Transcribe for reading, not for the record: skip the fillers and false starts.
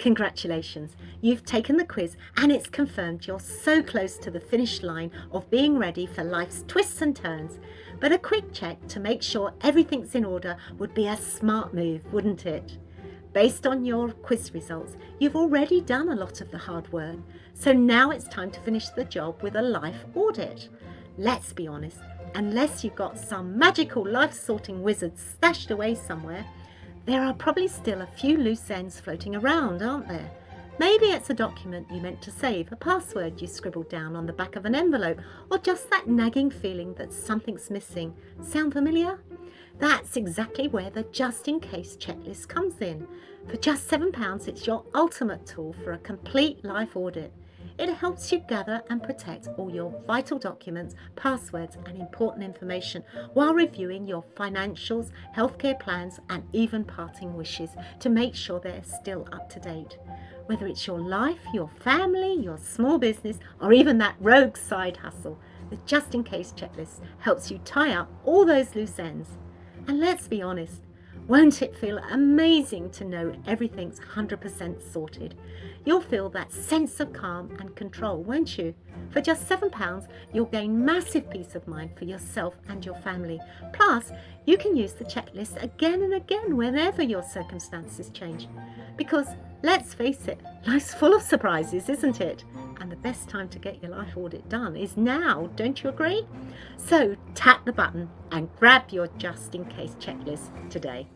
Congratulations, you've taken the quiz and it's confirmed you're so close to the finish line of being ready for life's twists and turns. But a quick check to make sure everything's in order would be a smart move, wouldn't it? Based on your quiz results, you've already done a lot of the hard work. So now it's time to finish the job with a life audit. Let's be honest, unless you've got some magical life sorting wizard stashed away somewhere, there are probably still a few loose ends floating around, aren't there? Maybe it's a document you meant to save, a password you scribbled down on the back of an envelope, or just that nagging feeling that something's missing. Sound familiar? That's exactly where the just in case checklist comes in. For just £7, it's your ultimate tool for a complete life audit. It helps you gather and protect all your vital documents, passwords and important information while reviewing your financials, healthcare plans and even parting wishes to make sure they're still up to date. Whether it's your life, your family, your small business or even that rogue side hustle, the just in case checklist helps you tie up all those loose ends. And let's be honest, won't it feel amazing to know everything's 100% sorted? You'll feel that sense of calm and control, won't you? For just £7, you'll gain massive peace of mind for yourself and your family. Plus, you can use the checklist again and again whenever your circumstances change. Because, let's face it, life's full of surprises, isn't it? And the best time to get your life audit done is now, don't you agree? So tap the button and grab your just in case checklist today.